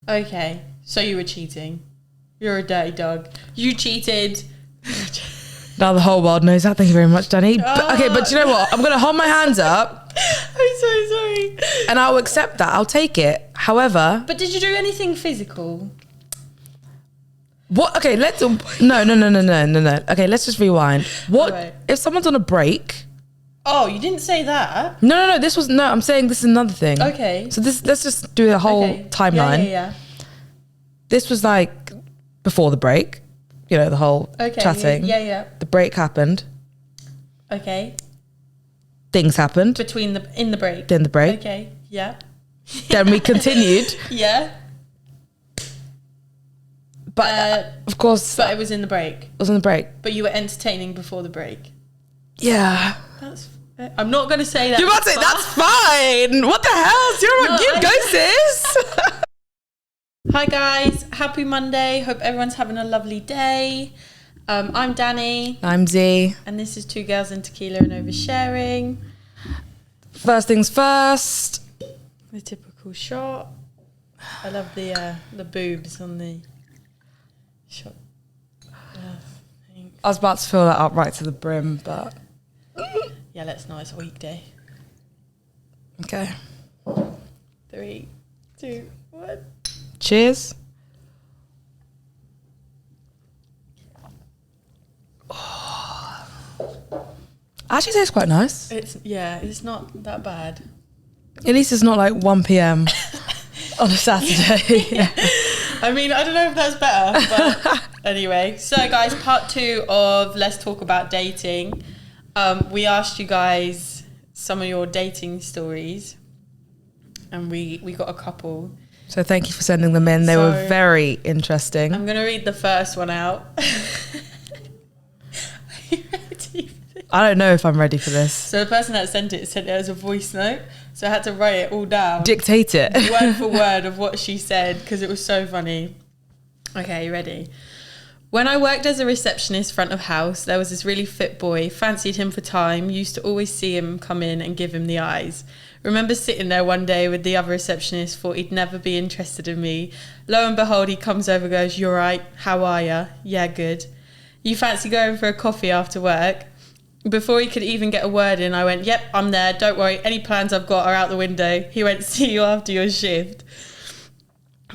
Okay, so you were cheating. You're a dirty dog. You cheated. Now the whole world knows that. Thank you very much, Danny. Okay, but you know what? I'm going to hold my hands up. I'm so sorry. And I'll accept that. I'll take it. However... But did you do anything physical? What? Okay, let's... No. Okay, let's just rewind. What... Right. If someone's on a break... Oh, you didn't say that. No. This was... No, I'm saying this is another thing. Okay. So let's just do the whole timeline. Yeah. This was like before the break. You know, the whole chatting. Yeah. The break happened. Okay. Things happened. In the break. Then the break. Okay. Yeah. Then we continued. Yeah. But of course... But it was in the break. It was in the break. But you were entertaining before the break. Yeah. I'm not going to say that. You're about to say, that's fine. What the hell? You go, sis. Hi, guys. Happy Monday. Hope everyone's having a lovely day. I'm Danny. I'm Z. And this is Two Girls and Tequila and Oversharing. First things first. The typical shot. I love the boobs on the shot. I was about to fill that up right to the brim, but... Yeah, let's not. It's a weekday. Okay. 3, 2, 1. Cheers. Oh. Actually tastes quite nice. It's not that bad. At least it's not like 1 p.m. on a Saturday. Yeah. I mean, I don't know if that's better, but anyway. So guys, part 2 of Let's Talk About Dating. We asked you guys some of your dating stories and we got a couple. So thank you for sending them in. They were very interesting. I'm going to read the first one out. Are you ready for this? I don't know if I'm ready for this. So the person that sent it as a voice note. So I had to write it all down. Dictate it. Word for word of what she said because it was so funny. Okay, you ready? When I worked as a receptionist front of house, there was this really fit boy, fancied him for time, used to always see him come in and give him the eyes. Remember sitting there one day with the other receptionist, thought he'd never be interested in me. Lo and behold, he comes over, goes, "You're right, how are ya? Yeah, good. You fancy going for a coffee after work?" Before he could even get a word in, I went, "Yep, I'm there, don't worry, any plans I've got are out the window." He went, "See you after your shift."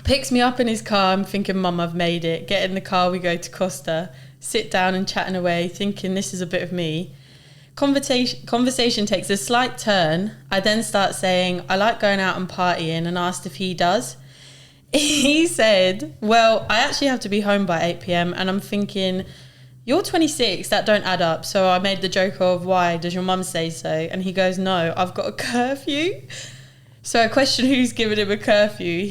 Picks me up in his car. I'm thinking, Mum, I've made it. Get in the car, we go to Costa. Sit down and chatting away, thinking this is a bit of me. Conversation takes a slight turn. I then start saying, I like going out and partying, and asked if he does. He said, well, I actually have to be home by 8 p.m. And I'm thinking, you're 26, that don't add up. So I made the joke of, why, does your mum say so? And he goes, no, I've got a curfew. So I question who's given him a curfew.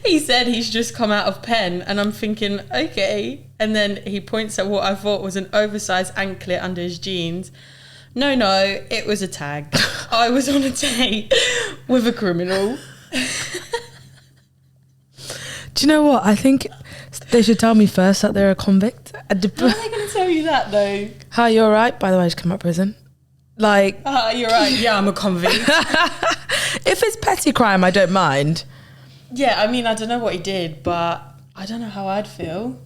He said he's just come out of pen, and I'm thinking, okay. And then he points at what I thought was an oversized anklet under his jeans. No, it was a tag. I was on a date with a criminal. Do you know what? I think they should tell me first that they're a convict. How are they going to tell you that, though? Hi, you all right? By the way, I just came out of prison. Like... you're right. Yeah, I'm a convict. If it's petty crime, I don't mind. Yeah, I mean, I don't know what he did, but I don't know how I'd feel.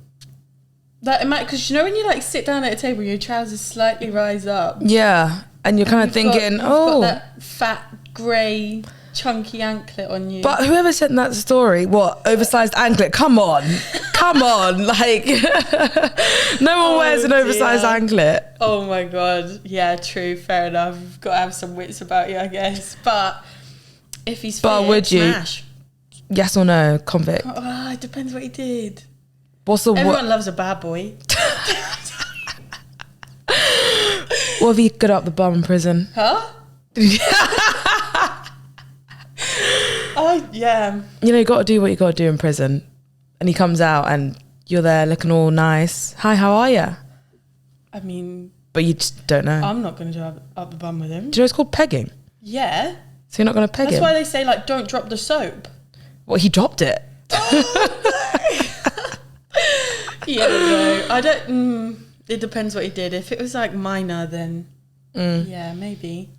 Because you know when you like sit down at a table, your trousers slightly rise up. Yeah, and you're kind of thinking, you've got that fat, grey, chunky anklet on you. But whoever sent that story, what, oversized anklet? Come on. Like, no one wears an oversized anklet. Oh my God. Yeah, true, fair enough. You've got to have some wits about you, I guess. But if he's fit, would you? Smash. Yes or no, convict? Oh, it depends what he did. Everyone loves a bad boy. What if he got up the bum in prison? Huh? Oh, yeah. You know, you got to do what you got to do in prison. And he comes out and you're there looking all nice. Hi, how are you? I mean... But you just don't know. I'm not going to do up the bum with him. Do you know it's called pegging? Yeah. So you're not going to peg him? That's why they say, like, don't drop the soap. Well, he dropped it. Oh, no. Yeah, no. I don't... it depends what he did. If it was, like, minor, then... Yeah, maybe.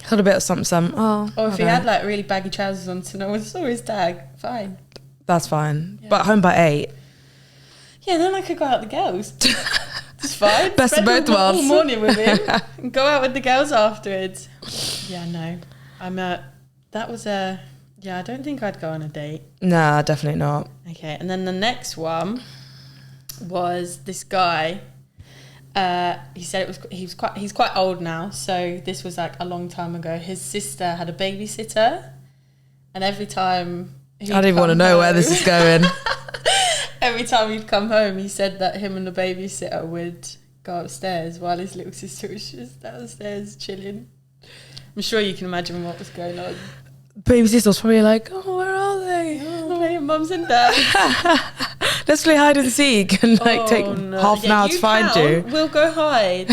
Had a bit of something. Oh, Or if he okay. had like really baggy trousers on, so no one saw his tag. Fine. That's fine. Yeah. But home by 8. Yeah, then I could go out with the girls. It's fine. Best of Spend both all worlds. morning with him and go out with the girls afterwards. Yeah, no. That was a... Yeah, I don't think I'd go on a date. Nah, definitely not. Okay, and then the next one was this guy. He said he's quite old now, so this was like a long time ago. His sister had a babysitter, and every time I don't even want to know where this is going. Every time he'd come home, he said that him and the babysitter would go upstairs while his little sister was just downstairs chilling. I'm sure you can imagine what was going on. Baby sister was probably like, oh, where are they? Oh, playing mums and dads. Let's play hide and seek and take half an hour to find you. We'll go hide.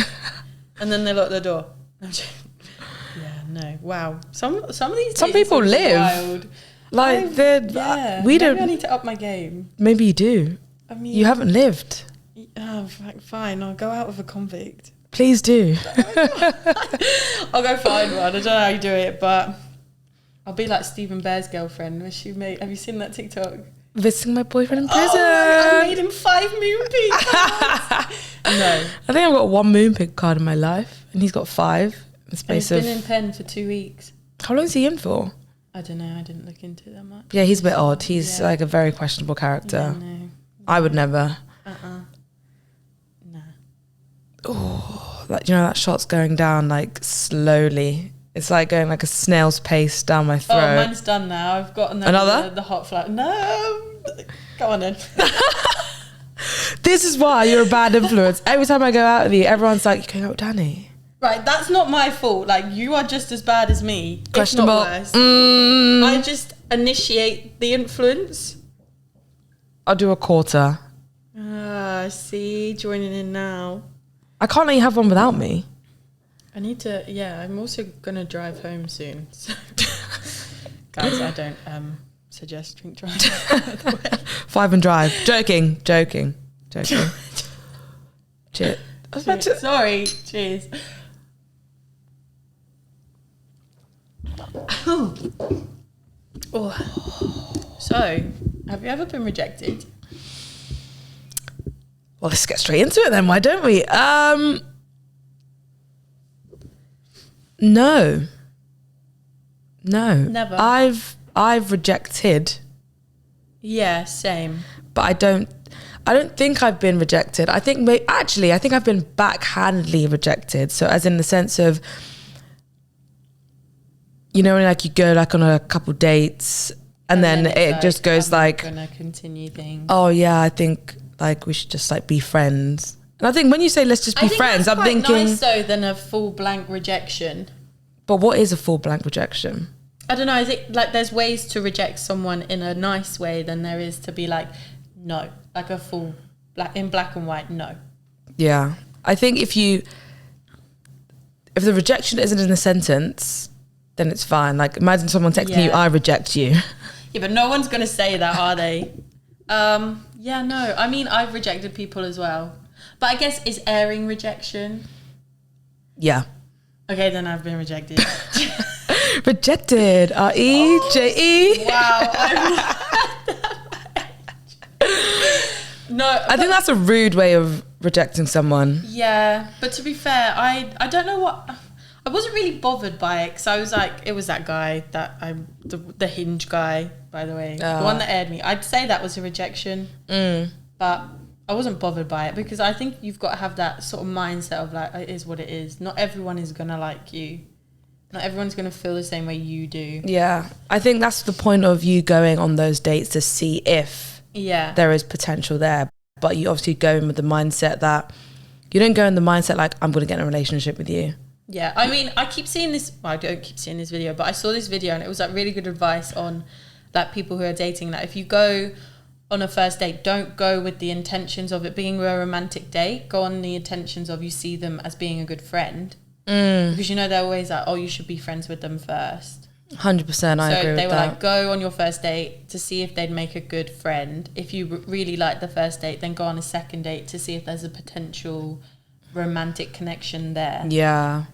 And then they lock the door. I'm joking. Yeah, no. Wow. Some of these Some dates people are live. wild. Like, we maybe don't. I need to up my game. Maybe you do. I mean, You haven't lived. Oh, fine. I'll go out with a convict. Please do. I'll go find one. I don't know how you do it, but I'll be like Stephen Bear's girlfriend. Where she made. Have you seen that TikTok? Visiting my boyfriend in prison. Oh, I made him 5 Moonpig cards. No. I think I've got 1 Moonpig card in my life, and he's got 5 in the And space he's of. been in pen for 2 weeks. How long is he in for? I don't know. I didn't look into that much. Yeah, he's a bit odd. He's Yeah. like a very questionable character. Yeah, no. I would never. Nah. Oh, like, you know, that shot's going down like slowly. It's like going like a snail's pace down my throat. Oh, mine's done now. I've got Another? the hot flat. No. Go on then. This is why you're a bad influence. Every time I go out with you, everyone's like, "You going out with Danny?" Right, that's not my fault. Like, you are just as bad as me. Questionable. If not worse. I just initiate the influence. I'll do a quarter. Ah, see, joining in now. I can't let you have one without me. I need to, yeah, I'm also going to drive home soon. So. Guys, I don't suggest drink driving, by the way. 5 and drive. Joking. Cheers. I was about to- Sorry, cheers. Oh. So, have you ever been rejected? Well, let's get straight into it then. Why don't we? No. Never. I've rejected, Yeah, same. but I don't think I've been rejected. I think I think I've been backhandedly rejected. So as in the sense of, you know, when like you go like on a couple dates and then it's it like, just goes I'm like, gonna continue things. oh yeah, I think like we should just like be friends. And I think when you say let's just be friends, I'm thinking, nice though than a full blank rejection. but what is a full blank rejection? I don't know. Is it like there's ways to reject someone in a nice way than there is to be like no, like a full in black and white no. Yeah. I think if the rejection isn't in a sentence, then it's fine. Like imagine someone texting you, Yeah. I reject you. Yeah, but no one's gonna say that, are they? Yeah, no. I mean, I've rejected people as well, but I guess is airing rejection. Yeah. Okay, then I've been rejected. Rejected. R-E-J-E. Wow. No, I think that's a rude way of rejecting someone. yeah, but to be fair, I don't know what. I wasn't really bothered by it because I was like, it was that guy the Hinge guy, by the way, the one that aired me. I'd say that was a rejection, but I wasn't bothered by it because I think you've got to have that sort of mindset of like, it is what it is. Not everyone is gonna like you. Not everyone's gonna feel the same way you do. Yeah. I think that's the point of you going on those dates, to see if there is potential there. But you obviously go in with the mindset that you don't go in the mindset like, I'm going to get in a relationship with you. Yeah, I mean, I keep seeing this. Well, I don't keep seeing this video, but I saw this video and it was like really good advice on like people who are dating. Like if you go on a first date, don't go with the intentions of it being a romantic date. Go on the intentions of you see them as being a good friend, because you know they're always like, oh, you should be friends with them first. 100%, I agree with that. So they were like, go on your first date to see if they'd make a good friend. If you really like the first date, then go on a second date to see if there's a potential romantic connection there. Yeah.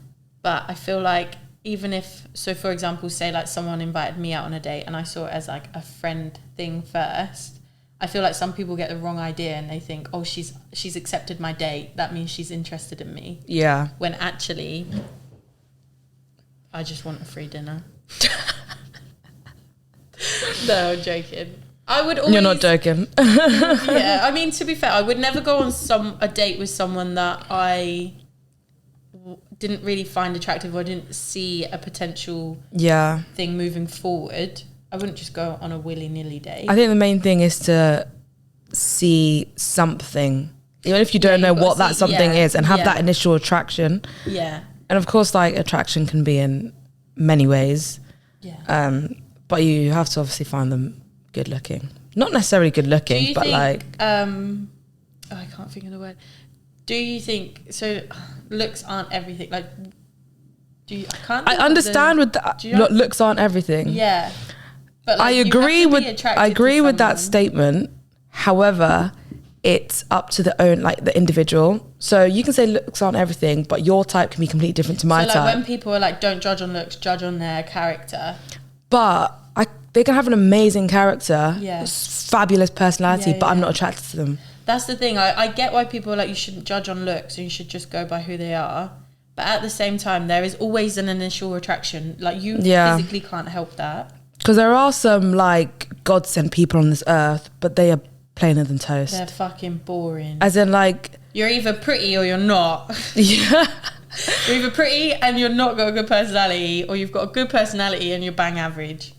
But I feel like even if, so for example, say like someone invited me out on a date and I saw it as like a friend thing first, I feel like some people get the wrong idea and they think, oh, she's accepted my date, that means she's interested in me. Yeah. When actually, I just want a free dinner. No, I'm joking. I would always... You're not joking. Yeah, I mean, to be fair, I would never go on a date with someone that I didn't really find attractive or didn't see a potential thing moving forward. I wouldn't just go on a willy-nilly date. I think the main thing is to see something, even if you don't know what that something is, and have that initial attraction. Yeah. And of course, like, attraction can be in many ways. Yeah. But you have to obviously find them good looking. Not necessarily good looking, but think, like... I can't think of the word. Do you think... So, looks aren't everything. Like, I understand with that. Looks aren't everything. Yeah. But like, I agree with that statement. However, it's up to the individual. So you can say looks aren't everything, but your type can be completely different to my type. So like when people are like, don't judge on looks, judge on their character. But they can have an amazing character, fabulous personality, but I'm not attracted to them. That's the thing. I get why people are like, you shouldn't judge on looks and you should just go by who they are. But at the same time, there is always an initial attraction. Like you physically can't help that. Because there are some like God-sent people on this earth, but they are plainer than toast. They're fucking boring. As in like... You're either pretty or you're not. Yeah. You're either pretty and you're not got a good personality, or you've got a good personality and you're bang average.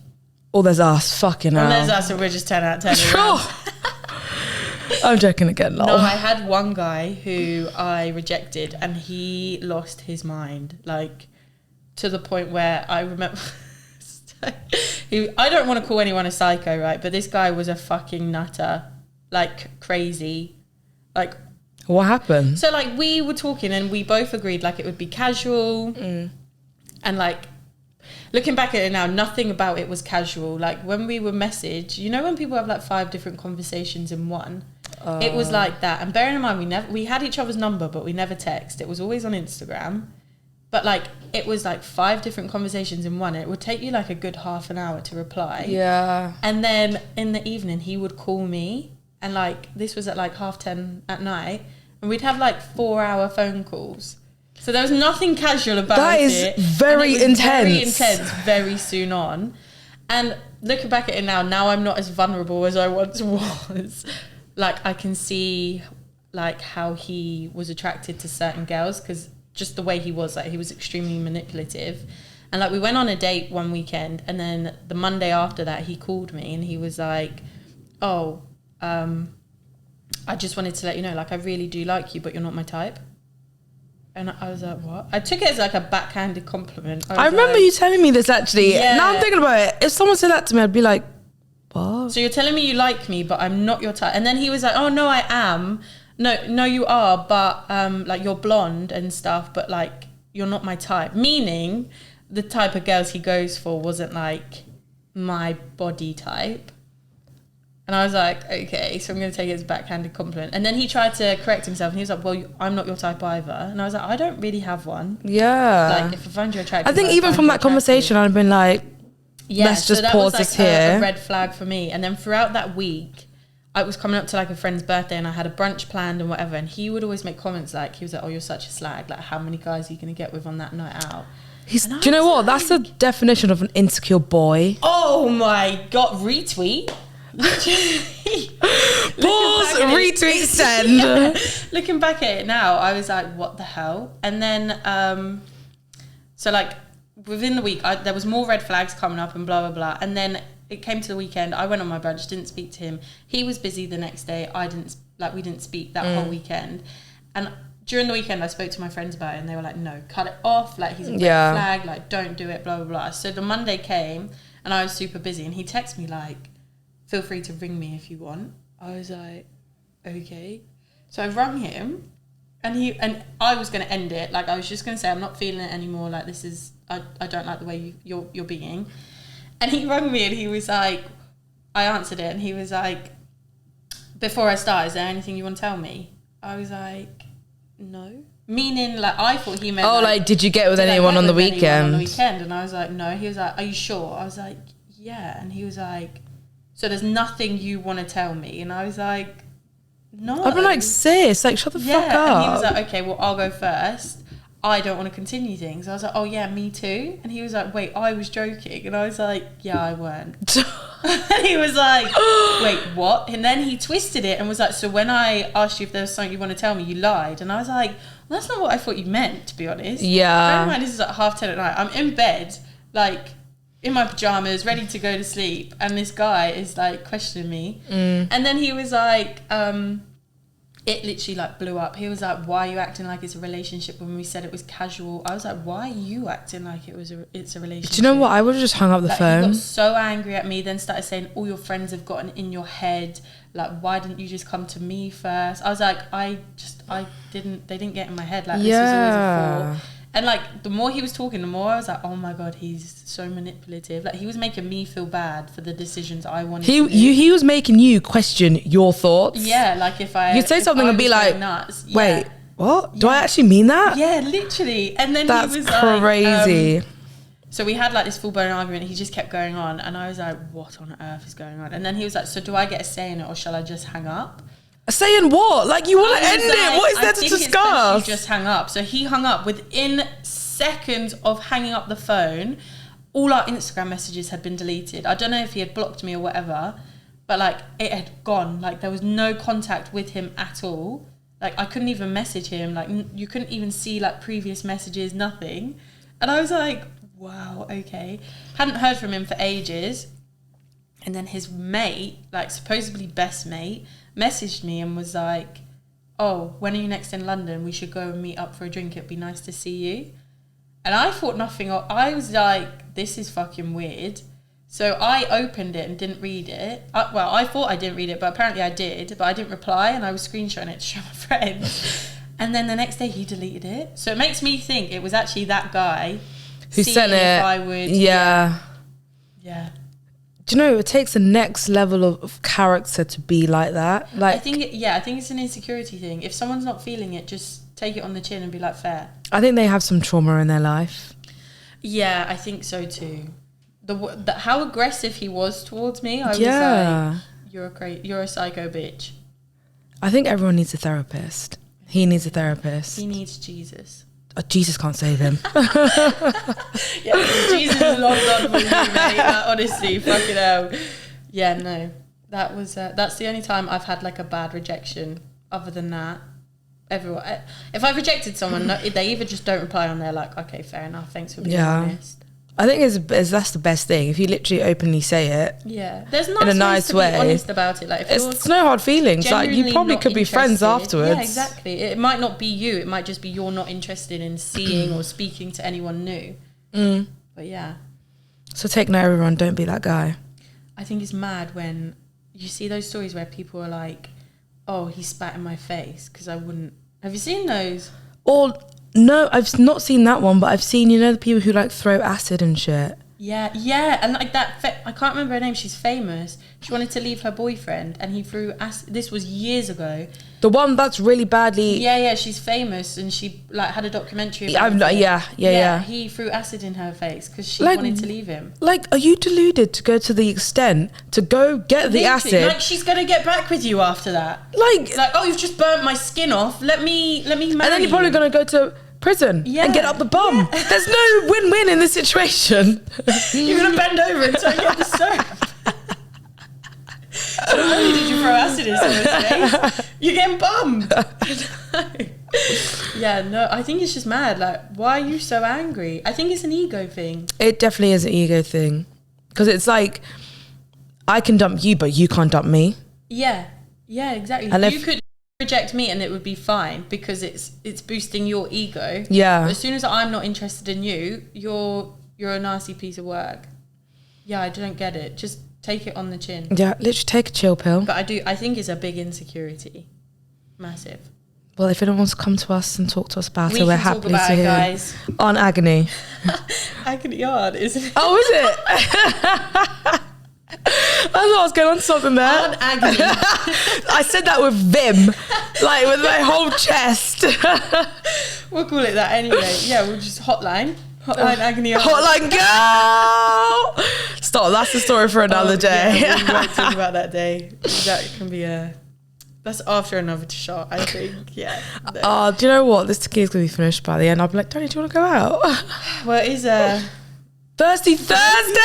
Or there's us, fucking hell. Or there's us and we're just 10 out of 10. I'm joking again, lol. No, I had one guy who I rejected and he lost his mind. Like, to the point where I remember... I don't want to call anyone a psycho, right? But this guy was a fucking nutter. Like, crazy. Like... What happened? So, like, we were talking and we both agreed, like, it would be casual. And, like, looking back at it now, nothing about it was casual. Like, when we were messaged, you know when people have, like, 5 different conversations in one? It was like that. And bearing in mind, we had each other's number, but we never text. It was always on Instagram. But, like, it was, like, 5 different conversations in one. It would take you, like, a good half an hour to reply. Yeah. And then in the evening, he would call me. And, like, this was at, like, 10:30 at night. And we'd have, like, 4-hour phone calls. So there was nothing casual about it. That is very intense. Very intense, very soon on. And looking back at it now I'm not as vulnerable as I once was. Like, I can see, like, how he was attracted to certain girls because just the way he was, like, he was extremely manipulative. And, like, we went on a date one weekend and then the Monday after that he called me and he was like, I just wanted to let you know, like, I really do like you, but you're not my type. And I was like, what? I took it as, like, a backhanded compliment. I remember you telling me this, actually. Yeah. Now I'm thinking about it. If someone said that to me, I'd be like, what? So you're telling me you like me, but I'm not your type. And then he was like, oh, no, I am. No, you are, but, like, you're blonde and stuff, but, like, you're not my type. Meaning the type of girls he goes for wasn't, like, my body type. And I was like, okay, so I'm going to take it as a backhanded compliment. And then he tried to correct himself and he was like, well, I'm not your type either. And I was like, I don't really have one. Yeah. Like, if I find you attractive... I think even from that conversation, I'd been like, let's just pause this here. A red flag for me. And then throughout that week, I was coming up to, like, a friend's birthday and I had a brunch planned and whatever. And he would always make comments like, he was like, oh, you're such a slag. Like, how many guys are you going to get with on that night out? Do you know what? That's the definition of an insecure boy. Oh, my God. Retweet. Pause, retweet, send. Yeah. Looking back at it now, I was like, what the hell? And then, so, like, within the week, there was more red flags coming up and blah, blah, blah. And then it came to the weekend. I went on my brunch, didn't speak to him. He was busy the next day. We didn't speak that whole weekend. And during the weekend, I spoke to my friends about it and they were like, no, cut it off. Like, he's a red flag. Like, don't do it, blah, blah, blah. So the Monday came and I was super busy and he texted me like, feel free to ring me if you want. I was like, okay. So I rang him and I was going to end it. Like, I was just going to say, I'm not feeling it anymore. Like, this is, I don't like the way you're being. And he rang me and he was like, I answered it and he was like, before I start, is there anything you want to tell me? I was like, no. Meaning, like, I thought he meant... Oh, like did you get with anyone on the weekend? And I was like, no. He was like, are you sure? I was like, yeah. And he was like, so there's nothing you want to tell me? And I was like, no. I've been like, sis, like, shut the fuck up. And he was like, okay, well, I'll go first. I don't want to continue things. I was like, oh yeah, me too. And he was like, wait, I was joking. And I was like, yeah, I weren't. And he was like, wait, what? And then he twisted it and was like, so when I asked you if there was something you want to tell me, you lied. And I was like, well, that's not what I thought you meant, to be honest. Yeah. Bear in mind, this is like 10:30 at night. I'm in bed, like in my pajamas, ready to go to sleep. And this guy is like questioning me. And then he was like, it literally like blew up. He was like, why are you acting like it's a relationship when we said it was casual? I was like, why are you acting like it's a relationship? Do you know what? I would have just hung up the phone. He got so angry at me, then started saying all your friends have gotten in your head. Like, why didn't you just come to me first? I was like, they didn't get in my head. Like, this was always a thought. And like, the more he was talking, the more I was like, oh my God, he's so manipulative. Like, he was making me feel bad for the decisions I wanted to do. He was making you question your thoughts. Yeah, like you'd say something and be like, nuts. Wait, what? Do I actually mean that? Yeah, literally. And then that's he was crazy. Like, so we had like this full-blown argument. He just kept going on. And I was like, what on earth is going on? And then he was like, so do I get a say in it or shall I just hang up? Saying what? Like, you want to end it? What is there to discuss? It's just hang up. So he hung up. Within seconds of hanging up the phone, all our Instagram messages had been deleted. I don't know if he had blocked me or whatever, but like it had gone. Like there was no contact with him at all. Like I couldn't even message him. Like you couldn't even see like previous messages, nothing. And I was like, wow, okay. Hadn't heard from him for ages. And then his mate, like supposedly best mate, messaged me and was like, oh, when are you next in London? We should go and meet up for a drink. It'd be nice to see you. And I thought nothing of, I was like, this is fucking weird. So I opened it and didn't read it. I thought I didn't read it, but apparently I did. But I didn't reply and I was screenshotting it to show my friends. And then the next day he deleted it. So it makes me think it was actually that guy who sent it. If I would, yeah. Do you know, it takes the next level of character to be like that. Like, I think it's an insecurity thing. If someone's not feeling it, just take it on the chin and be like, fair. I think they have some trauma in their life. Yeah, I think so too. How aggressive he was towards me, I was like, you're a psycho bitch. I think everyone needs a therapist. He needs a therapist. He needs Jesus. Jesus can't save him. Yeah, Jesus is long gone for you, mate. Honestly, fucking hell. Yeah, no. That was that's the only time I've had like a bad rejection. Other than that, everyone. If I've rejected someone, they either just don't reply on there, like, okay, fair enough, thanks for being honest. I think that's the best thing. If you literally openly say it, there's in a nice way, be honest about it. Like, if it's no hard feelings. Like, you probably could be friends afterwards. Yeah, exactly. It might not be you. It might just be you're not interested in seeing or speaking to anyone new. But yeah. So take note, everyone. Don't be that guy. I think it's mad when you see those stories where people are like, "Oh, he spat in my face because I wouldn't." Have you seen those? Or no, I've not seen that one, but I've seen, the people who like throw acid and shit. Yeah, and like that, I can't remember her name, she's famous. She wanted to leave her boyfriend and he threw acid, this was years ago. The one that's really badly... Yeah, she's famous and she like had a documentary about it. Yeah. He threw acid in her face because she wanted to leave him. Like, are you deluded to go to the extent to go get the acid? Like, she's going to get back with you after that. Like, oh, you've just burnt my skin off. Let me marry you. And then you're probably going to go to prison and get up the bum. Yeah. There's no win-win in this situation. You're going to bend over and try and get the soap. So not only did you throw acid in someone's face, you're getting bummed. I think it's just mad. Like, why are you so angry? I think it's an ego thing. It definitely is an ego thing. Because it's like, I can dump you, but you can't dump me. Yeah, exactly. And you could reject me and it would be fine because it's boosting your ego. Yeah. But as soon as I'm not interested in you, you're a nasty piece of work. Yeah, I don't get it. Just take it on the chin. Yeah, literally take a chill pill. But I think it's a big insecurity. Massive. Well, if anyone wants to come to us and talk to us about it, we're happy to hear. Guys. On agony. Agony yard, isn't it? Oh, is it? I thought I was going on to something there. On agony. I said that with vim, like with my whole chest. We'll call it that anyway. Yeah, we'll just hotline agony. Hotline girl. Stop. That's the story for another day. Yeah, we won't talk about that day. That can be that's after another shot, I think. Yeah. No. Do you know what? This tequila's gonna be finished by the end. I'll be like, Danny, do you want to go out? Well, it is Thirsty Thursday.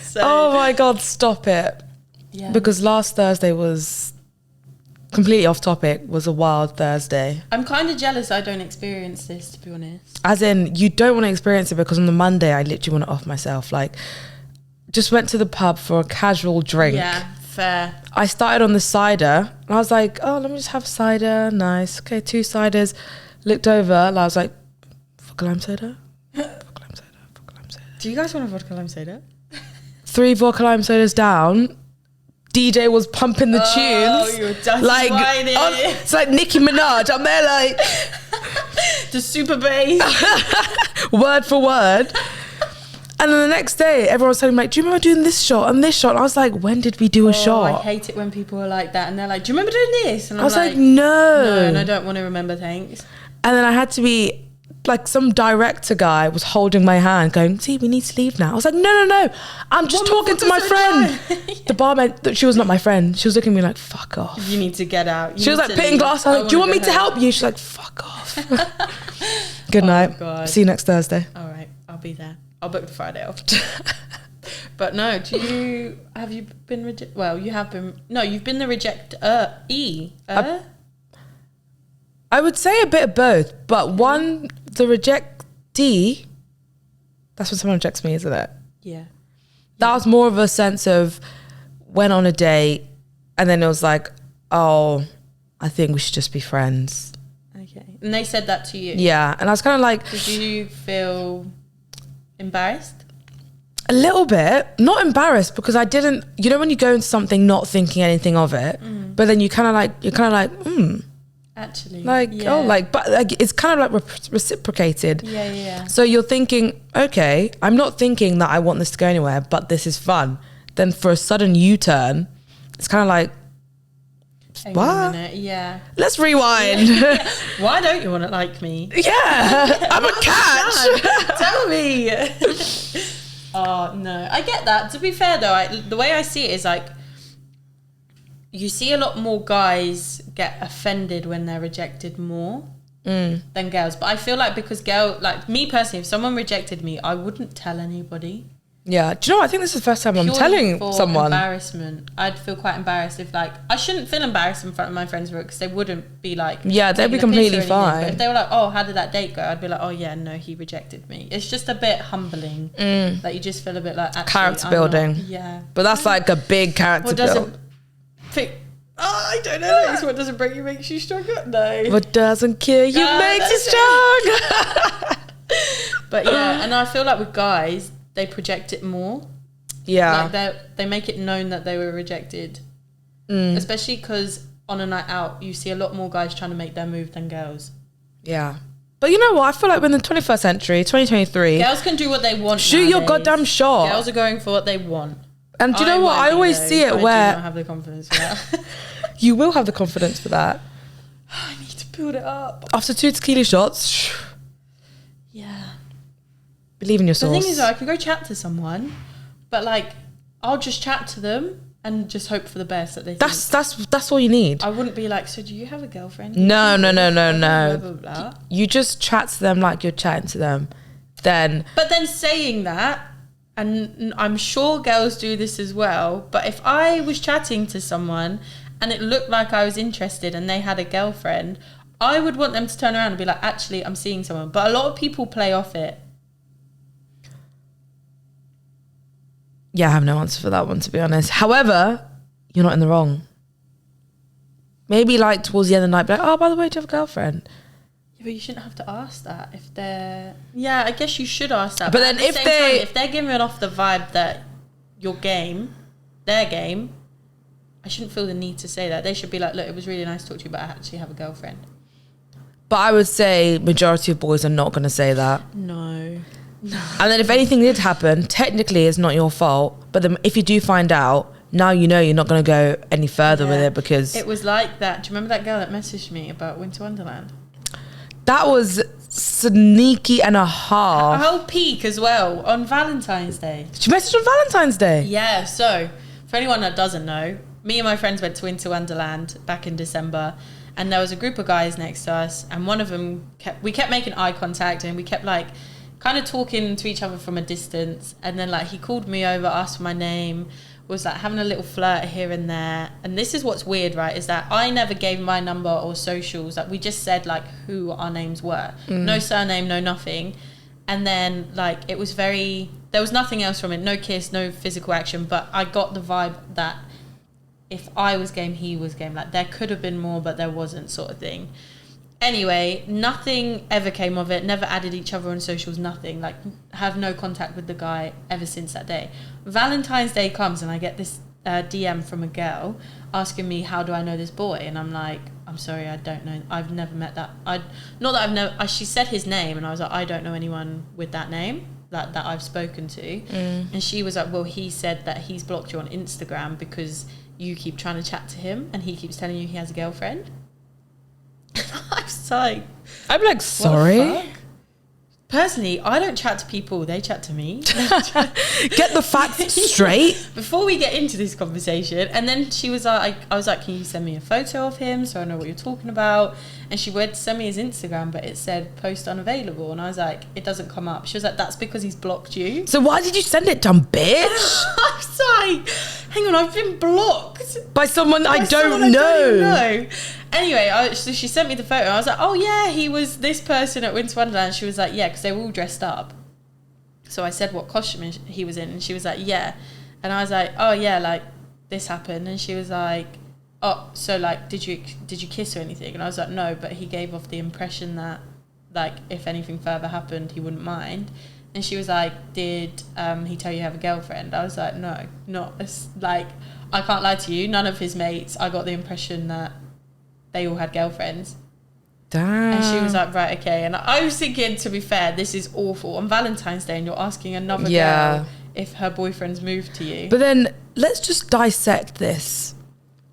So, oh my God, stop it. Yeah. Because last Thursday was completely off topic, was a wild Thursday. I'm kind of jealous I don't experience this, to be honest. As in, you don't want to experience it because on the Monday, I literally want to off myself. Like, just went to the pub for a casual drink. Yeah, fair. I started on the cider and I was like, oh, let me just have cider. Nice. Okay, 2 ciders. Looked over and I was like, vodka lime soda? Vodka lime soda, vodka lime soda. Do you guys want a vodka lime soda? 3 vodka lime sodas down. DJ was pumping the tunes. You were just like, whining. It's like Nicki Minaj. I'm there like... The super bass. Word for word. And then the next day, everyone was telling me, like, do you remember doing this shot and this shot? And I was like, when did we do a shot? I hate it when people are like that. And they're like, do you remember doing this? And I was like, no. No, and I don't want to remember, thanks. And then I had to be... like some director guy was holding my hand going, see, we need to leave now. I was like, no, I'm just talking to my friend. Yeah. The barmaid, she was not my friend. She was looking at me like, fuck off. You need to get out. She was like pitting glass. I was like, do you want me to help you? She's like, fuck off. Good night. God. See you next Thursday. All right, I'll be there. I'll book the Friday off. But no, have you been well, you have been, no, you've been the rejectee. I would say a bit of both, but one, the rejectee, that's when someone rejects me, isn't it? Yeah. That was more of a sense of went on a date and then it was like, oh, I think we should just be friends. Okay. And they said that to you? Yeah. And I was kind of like... Did you feel embarrassed? A little bit. Not embarrassed because I didn't... You know when you go into something not thinking anything of it, but then you're kind of like, actually, like, yeah. oh, like, but like, it's kind of like reciprocated. Yeah. So you're thinking, okay, I'm not thinking that I want this to go anywhere, but this is fun. Then for a sudden U-turn, it's kind of like, Hang on a minute, yeah. Let's rewind. Why don't you want to like me? Yeah, I'm a catch. Tell me. Oh, no. I get that. To be fair, though, the way I see it is like, you see a lot more guys get offended when they're rejected more than girls. But I feel like because like me personally, if someone rejected me, I wouldn't tell anybody. Yeah. Do you know what? I think this is the first time I'm telling someone. Embarrassment. I'd feel quite embarrassed if like, I shouldn't feel embarrassed in front of my friends because they wouldn't be like... Yeah, they'd be completely fine. But if they were like, oh, how did that date go? I'd be like, oh yeah, no, he rejected me. It's just a bit humbling. Like you just feel a bit like... Character building. Yeah. But that's like a big character build. I don't know. It's what doesn't break you makes you stronger. No. What doesn't kill you makes you strong. But yeah, and I feel like with guys, they project it more. Yeah. Like they make it known that they were rejected. Especially because on a night out, you see a lot more guys trying to make their move than girls. Yeah. But you know what? I feel like we're in the 21st century, 2023. Girls can do what they want. Shoot nowadays. your goddamn shot. Girls are going for what they want. And do you know what? I always see it where... I do not have the confidence for that. You will have the confidence for that. I need to build it up. After 2 tequila shots... Yeah. Believe in your sauce. The thing is, I could go chat to someone, but like, I'll just chat to them and just hope for the best that they think. That's all you need. I wouldn't be like, so do you have a girlfriend? No. Blah, blah, blah. You just chat to them like you're chatting to them. But then saying that, and I'm sure girls do this as well, but if I was chatting to someone and it looked like I was interested and they had a girlfriend, I would want them to turn around and be like, actually, I'm seeing someone. But a lot of people play off it. Yeah, I have no answer for that one, to be honest. However, you're not in the wrong. Maybe like towards the end of the night, be like, oh, by the way, do you have a girlfriend? Yeah, but you shouldn't have to ask that if they're... Yeah, I guess you should ask that. But then if they're giving off the vibe that your game, their game, I shouldn't feel the need to say that. They should be like, look, it was really nice to talk to you, but I actually have a girlfriend. But I would say majority of boys are not going to say that. No. And then if anything did happen, technically it's not your fault. But then if you do find out, now you know you're not going to go any further with it because... It was like that. Do you remember that girl that messaged me about Winter Wonderland? That was sneaky and a half. A whole peak as well on Valentine's Day. She messaged on Valentine's Day? Yeah, so for anyone that doesn't know, me and my friends went to Winter Wonderland back in December, and there was a group of guys next to us, and one of them we kept making eye contact, and we kept like kind of talking to each other from a distance, and then like he called me over, asked for my name, was like having a little flirt here and there. And this is what's weird, right, is that I never gave my number or socials. Like we just said like who our names were. No surname, no nothing. And then like it was there was nothing else from it, no kiss, no physical action, but I got the vibe that if I was game, he was game. Like there could have been more, but there wasn't, sort of thing. Anyway, nothing ever came of it, never added each other on socials, nothing. Like, have no contact with the guy ever since that day. Valentine's Day comes and I get this DM from a girl asking me, how do I know this boy? And I'm like, I'm sorry, I don't know. I've never met that. She said his name and I was like, I don't know anyone with that name that I've spoken to. And she was like, well, he said that he's blocked you on Instagram because you keep trying to chat to him and he keeps telling you he has a girlfriend. I'm like, I'm like, sorry. Personally, I don't chat to people, they chat to me. Get the facts straight before we get into this conversation. And then she was like, I was like, can you send me a photo of him so I know what you're talking about? And she went to send me his Instagram, but it said post unavailable, and I was like, it doesn't come up. She was like, that's because he's blocked you. So why did you send it, dumb bitch? I was like, hang on, I've been blocked by someone I don't know. Anyway, so she sent me the photo. I was like, oh yeah, he was this person at Winter Wonderland. She was like, yeah, because they were all dressed up. So I said what costume he was in, and she was like, yeah. And I was like, oh yeah, like this happened. And she was like, oh, so like, did you kiss or anything? And I was like, no, but he gave off the impression that like if anything further happened, he wouldn't mind. And she was like, did he tell you have a girlfriend? I was like, no, not like, I can't lie to you. None of his mates, I got the impression that they all had girlfriends. Damn. And she was like, right, okay. And I was thinking, to be fair, this is awful. On Valentine's Day and you're asking another girl if her boyfriend's moved to you. But then let's just dissect this.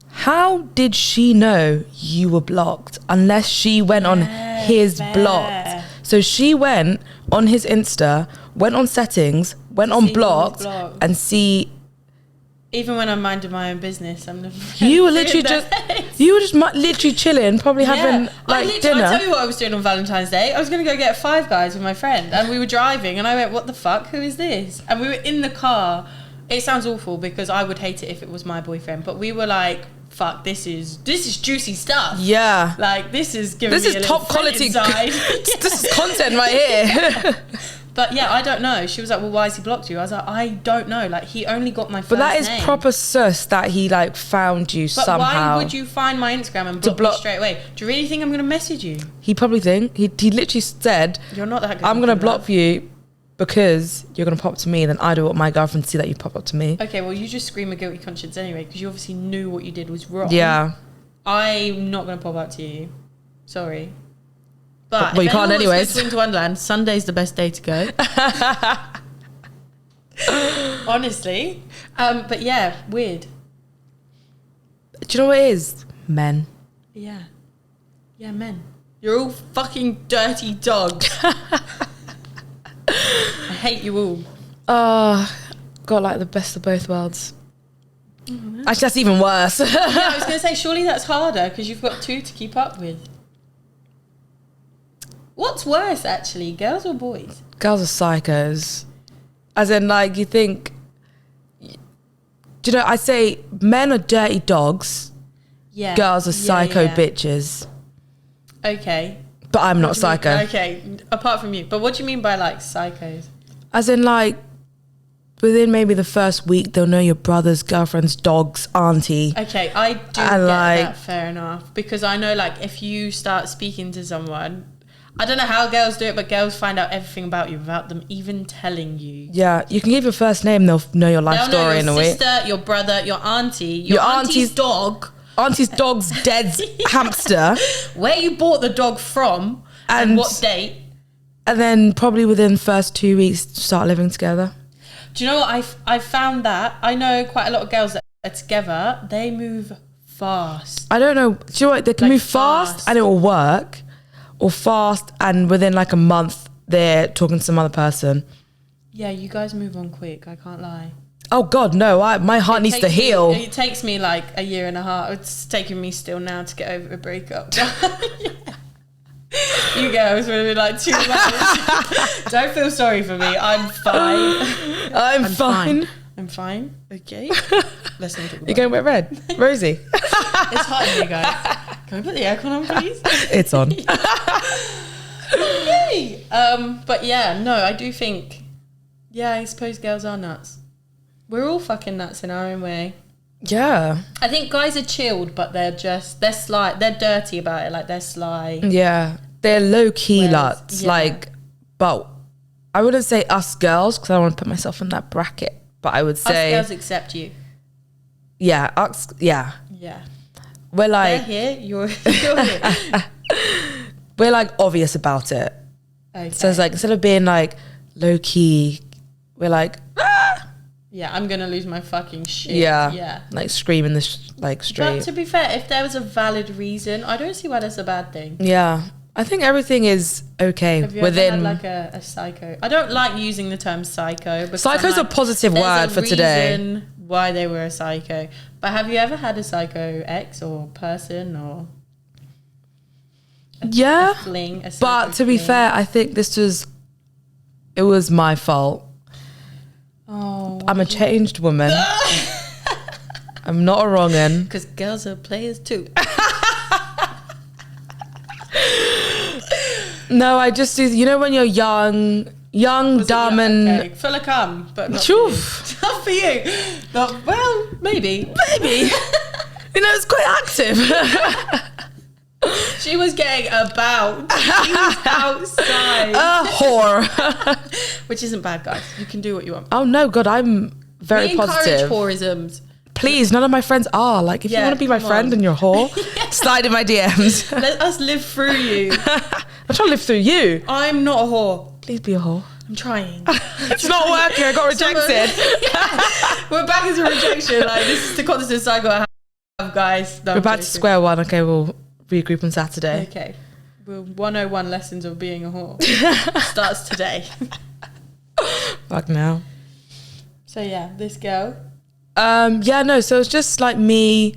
How did she know you were blocked unless she went on his blocked? So she went on his Insta, went on settings, went on blocked and see. Even when I'm minding my own business, I'm never. You were literally literally chilling, probably having dinner. I'll tell you what I was doing on Valentine's Day. I was going to go get Five Guys with my friend, and we were driving, and I went, "What the fuck? Who is this?" And we were in the car. It sounds awful because I would hate it if it was my boyfriend, but we were like, "Fuck, this is juicy stuff." Yeah, like this is giving me a top quality. This is content right here. But yeah, I don't know. She was like, well, why has he blocked you? I was like, I don't know. Like, he only got my first name. But that is proper sus that he, like, found you somehow. But why would you find my Instagram and block me straight away? Do you really think I'm going to message you? He probably think. He literally said, you're not that good. I'm going to block you because you're going to pop up to me. Then I don't want my girlfriend to see that you pop up to me. Okay, well, you just scream a guilty conscience anyway because you obviously knew what you did was wrong. Yeah. I'm not going to pop up to you. Sorry. But well, you can't anyways. To Winter Wonderland, Sunday's the best day to go. Honestly. But yeah, weird. Do you know what it is? Men. Yeah. Yeah, men. You're all fucking dirty dogs. I hate you all. Oh, got like the best of both worlds. Mm-hmm. Actually, that's even worse. Yeah, I was going to say, surely that's harder because you've got two to keep up with. What's worse, actually, girls or boys? Girls are psychos. As in, like, you think... Do you know, I say men are dirty dogs. Yeah. Girls are psycho bitches. Okay. But I'm not psycho. Okay, apart from you. But what do you mean by, like, psychos? As in, like, within maybe the first week, they'll know your brother's girlfriend's dog's auntie. Okay, I do get that, fair enough. Because I know, like, if you start speaking to someone... I don't know how girls do it, but girls find out everything about you without them even telling you. Yeah, you can give your first name, they'll know your life story in a way. Your sister, your brother, your auntie, your auntie's dog. Auntie's dog's dead hamster. Where you bought the dog from and what date. And then probably within the first 2 weeks, start living together. Do you know what? I found that. I know quite a lot of girls that are together. They move fast. I don't know. Do you know what? They can move fast and it will work. Or fast and within like a month, they're talking to some other person. Yeah, you guys move on quick. I can't lie. Oh God, no! My heart needs to heal. It takes me like a year and a half. It's taking me still now to get over a breakup. You girls will be like 2 months. Don't feel sorry for me. I'm fine. I'm fine. I'm fine. Okay. Let's not talk about You're going wet red, Rosie. It's hot in here, guys. Can we put the aircon on, please? It's on. Okay. But yeah, no, I do think. Yeah, I suppose girls are nuts. We're all fucking nuts in our own way. Yeah. I think guys are chilled, but they're sly. They're dirty about it. Like, they're sly. Yeah. They're low-key nuts. Yeah. Like, but I wouldn't say us girls, because I don't want to put myself in that bracket. But I would say... Us girls accept you. Yeah. Us, yeah. Yeah. We're like... They're here. You're here. We're like obvious about it. Okay. So it's like, instead of being like low-key, we're like... Yeah, I'm going to lose my fucking shit. Yeah. Like screaming this like street. But to be fair, if there was a valid reason, I don't see why that's a bad thing. Yeah. I think everything is okay. Have you ever had like a psycho? I don't like using the term psycho. Psycho's a positive word for today. There's a reason why they were a psycho. But have you ever had a psycho ex or person or... Yeah. Fling, but to be fair, I think it was my fault. Oh, I'm a changed woman. I'm not a wrong'un. Because girls are players too. No, I just do. You know when you're young, dumb, and full of cum, but not for you. Not for you. Well, maybe. You know, it's quite active. She was getting about. She was outside. A whore. Which isn't bad, guys. You can do what you want. Oh no, God, I'm very positive. We encourage whorisms. Please, none of my friends are. Like, if you want to be my friend and you're a whore, slide in my DMs. Let us live through you. I'm trying to live through you. I'm not a whore. Please be a whore. I'm trying. It's not working. I got rejected. We're back into rejection. Like, this is the constant cycle I have, guys. No, we're back to square one. Okay, we'll regroup on Saturday. Okay. Well, 101 lessons of being a whore starts today. Fuck now. So yeah, this girl. So it's just like me.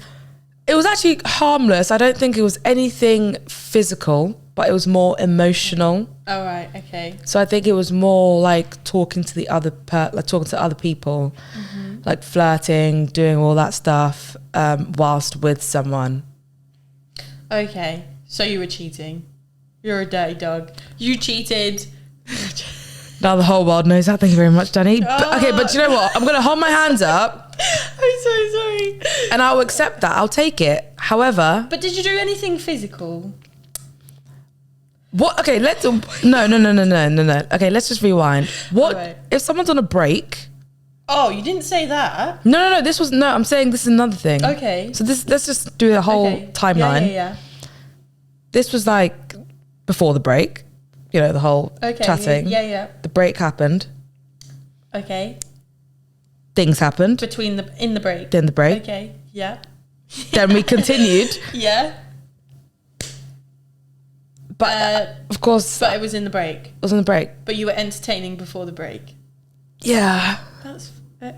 It was actually harmless. I don't think it was anything physical, but it was more emotional. Oh right, okay. So I think it was more like talking to the other talking to other people, like flirting, doing all that stuff, whilst with someone. Okay, so you were cheating. You're a dirty dog. You cheated. Now the whole world knows that. Thank you very much, Danny. Okay, but you know what? I'm going to hold my hands up. I'm so sorry. And I'll accept that. I'll take it. However... But did you do anything physical? What? Okay, let's... No. Okay, let's just rewind. What right. If someone's on a break... Oh, you didn't say that. No. This was... No, I'm saying this is another thing. Okay. So let's just do the whole timeline. Yeah. This was like before the break. You know, the whole chatting. Yeah. The break happened. Okay. Things happened. In the break. In the break. Okay, yeah. Then we continued. Yeah. But of course... But it was in the break. It was in the break. But you were entertaining before the break. Yeah.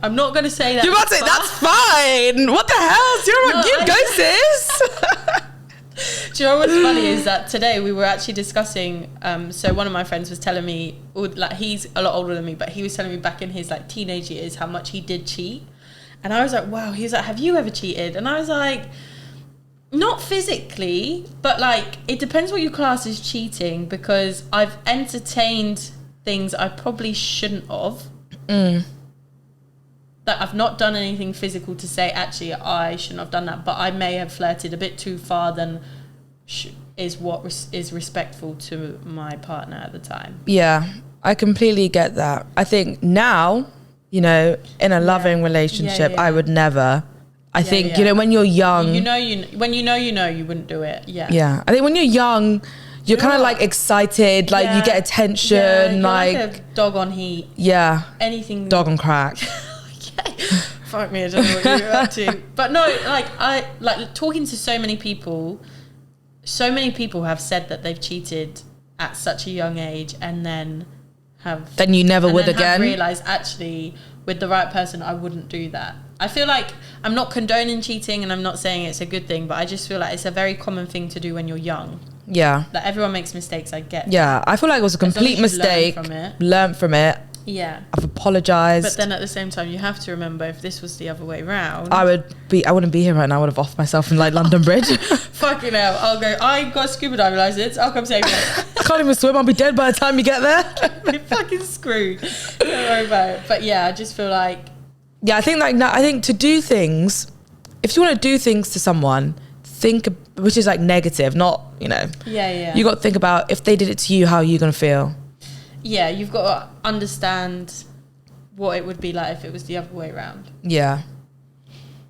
I'm not going to say that. You're about to say, that's fine. What the hell? You go, sis. Do you know what's funny is that today we were actually discussing, so one of my friends was telling me, like, he's a lot older than me, but he was telling me back in his like teenage years how much he did cheat. And I was like, wow. He was like, have you ever cheated? And I was like, not physically, but like, it depends what you class as cheating, because I've entertained things I probably shouldn't have. That I've not done anything physical to say, actually, I shouldn't have done that, but I may have flirted a bit too far than is respectful to my partner at the time. Yeah, I completely get that. I think now, you know, in a loving relationship, I would never. I think, you know, when you're young... when you know, you wouldn't do it. Yeah. Yeah. I think when you're young, You're kind of like excited, like you get attention, you're like a dog on heat. Yeah. Anything. Dog on crack. Fuck me, I don't know what you were up to. But no, like I like talking to so many people. So many people have said that they've cheated at such a young age, and then you never would again. Realize actually, with the right person, I wouldn't do that. I feel like I'm not condoning cheating, and I'm not saying it's a good thing, but I just feel like it's a very common thing to do when you're young. Yeah. Like everyone makes mistakes, I get. Yeah, I feel like it was a complete mistake. Learn from it. Yeah. I've apologized. But then at the same time, you have to remember, if this was the other way round, I wouldn't be here right now. I would have offed myself in like London Bridge. Fucking hell. I got a scuba diving license. I'll come save you. I can't even swim. I'll be dead by the time you get there. You're fucking screwed. Don't worry about it. But yeah, I just feel like... Yeah, I think to do things, if you want to do things to someone, which is like negative, not, Yeah. You got to think about, if they did it to you, how are you going to feel? Yeah, you've got to understand what it would be like if it was the other way around. Yeah.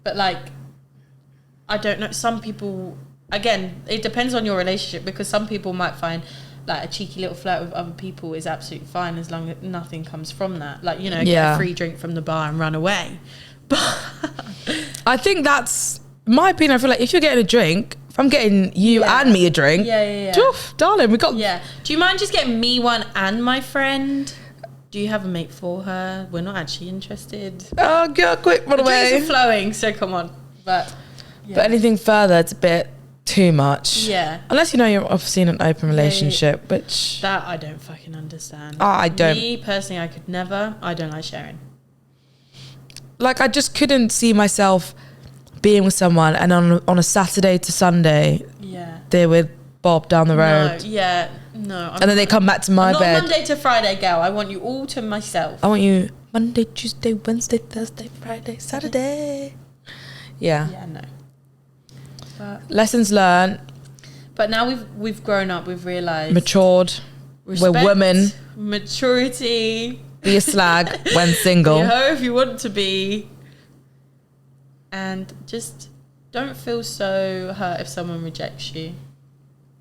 But like, I don't know, some people, again, it depends on your relationship, because some people might find like a cheeky little flirt with other people is absolutely fine as long as nothing comes from that. Like, get a free drink from the bar and run away. But I think that's my opinion. I feel like if you're getting a drink, if I'm getting you and me a drink, Oof, darling, we got... Yeah. Do you mind just getting me one and my friend? Do you have a mate for her? We're not actually interested. Oh, girl, quick, run away. Drinks are flowing, so come on. But anything further, it's a bit too much. Yeah. Unless you're obviously in an open relationship, which... That I don't fucking understand. I don't. Me, personally, I could never. I don't like sharing. Like, I just couldn't see myself being with someone and on a Saturday to Sunday, they're with Bob down the road. No. And then they come back to my bed. Not Monday to Friday, girl. I want you all to myself. I want you Monday, Tuesday, Wednesday, Thursday, Friday, Saturday. Yeah. Yeah, no. But lessons learned. But now we've grown up. We've realised. Matured. Respect, we're women. Maturity. Be a slag when single. Be a hoe if you want to be. And just don't feel so hurt if someone rejects you.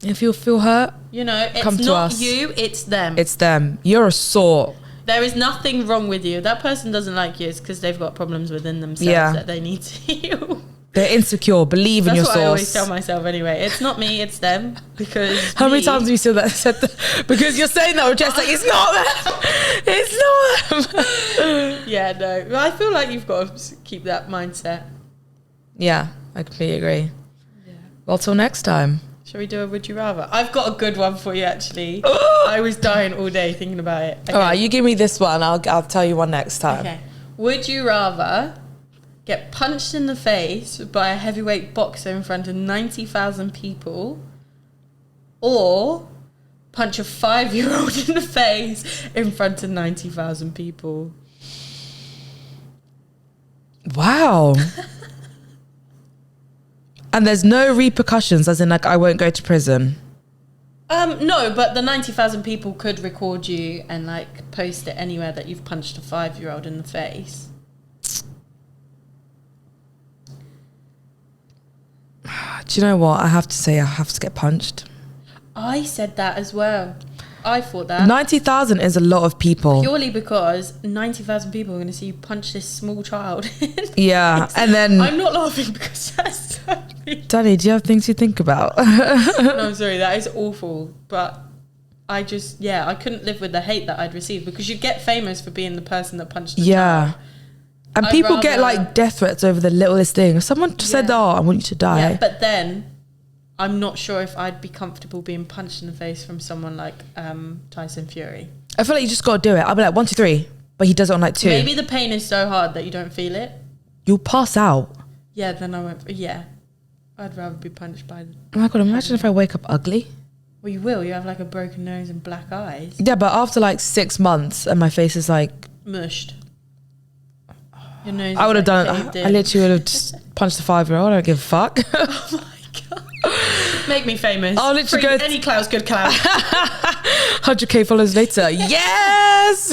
If you feel hurt, it's not you, it's them. It's them. You're a sore. There is nothing wrong with you. That person doesn't like you. It's because they've got problems within themselves that they need to heal. They're insecure. Believe in your source. That's what I always tell myself anyway. It's not me, it's them. Because how many times have you said that? Because you're saying that, just like, it's not them. It's not them. Yeah, no. I feel like you've got to keep that mindset. Yeah, I completely agree. Yeah. Well, till next time. Shall we do a would you rather? I've got a good one for you, actually. I was dying all day thinking about it. Okay. All right, you give me this one. I'll tell you one next time. Okay. Would you rather get punched in the face by a heavyweight boxer in front of 90,000 people, or punch a 5-year-old in the face in front of 90,000 people? Wow. And there's no repercussions, as in like I won't go to prison? No, but the 90,000 people could record you and like post it anywhere that you've punched a 5-year-old in the face. Do you know what? I have to say I have to get punched. I said that as well. I thought that. 90,000 is a lot of people. Purely because 90,000 people are going to see you punch this small child. Yeah, and then... I'm not laughing because that's so mean. Danny, do you have things you think about? No, I'm sorry, that is awful. But I just, I couldn't live with the hate that I'd receive, because you get famous for being the person that punched the child. And people get like death threats over the littlest thing. If someone said, I want you to die. Yeah, but then I'm not sure if I'd be comfortable being punched in the face from someone like Tyson Fury. I feel like you just got to do it. I'll be like 1, 2, 3, but he does it on like 2. Maybe the pain is so hard that you don't feel it. You'll pass out. Yeah, then I won't. I'd rather be punched by... Oh my God, imagine if I wake up ugly. Well, you will. You have like a broken nose and black eyes. Yeah, but after like 6 months and my face is like... mushed. Your nose I would have done... I literally would have just punched a 5-year-old. I don't give a fuck. Oh my God. Make me famous. I'll literally go... Any clout's good clout. 100k followers later. Yes!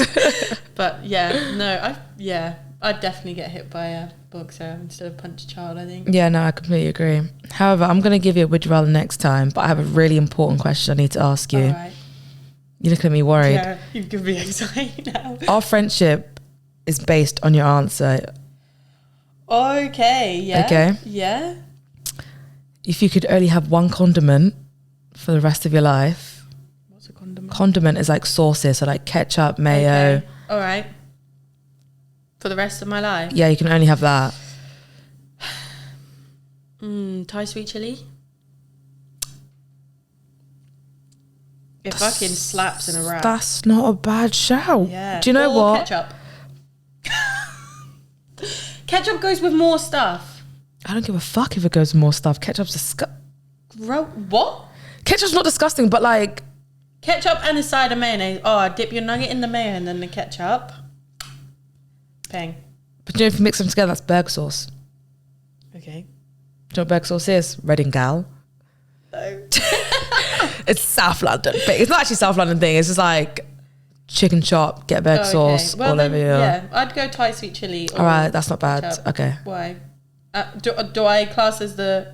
But I'd definitely get hit by boxer instead of punch a child, I think. Yeah, no, I completely agree. However, I'm going to give you a would you rather next time, but I have a really important question I need to ask you. All right. You look at me worried. Yeah, you've given me anxiety now. Our friendship is based on your answer. Okay, yeah. Okay. Yeah. If you could only have one condiment for the rest of your life. What's a condiment? Condiment is like sauces, so like ketchup, mayo. Okay. All right. For the rest of my life? Yeah, you can only have that. Thai sweet chili. It fucking slaps in a wrap. That's not a bad shout. Yeah. Do you know or what? Ketchup. Ketchup goes with more stuff. I don't give a fuck if it goes with more stuff. Ketchup's disgusting. What? Ketchup's not disgusting, but like... Ketchup and a side of mayonnaise. Oh, dip your nugget in the mayo and then the ketchup. Bang. But you know, if you mix them together, that's burger sauce. Okay. Do you know what burger sauce is? Reading gal. No. It's South London thing. It's not actually South London thing. It's just like chicken chop, get burger sauce all over you. Yeah, I'd go Thai sweet chili. All right, that's not bad. Ketchup. Okay. Why? Do I class as the...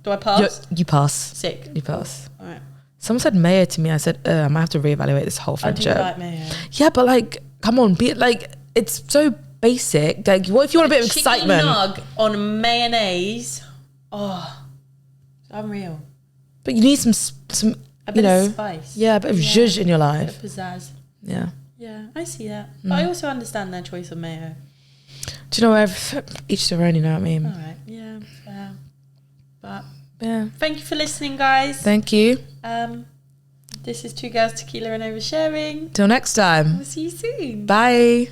do I pass? You pass. Sick. You pass. All right. Someone said mayo to me. I said, I might have to reevaluate this whole I do friendship. like mayo. Yeah, but like, come on, be like, it's so basic. Like, what if you want a bit of Chicken excitement? nug on mayonnaise. Oh, it's unreal. But you need some A bit of spice. Yeah, a bit of zhuzh in your A life. bit of pizzazz. Yeah. Yeah, I see that. But I also understand their choice of mayo. Do you know where each their own, you know what I mean? All right. Yeah. Fair. But Yeah. thank you for listening, guys. Thank you. This is Two Girls Tequila and Oversharing. Till next time. We'll see you soon. Bye.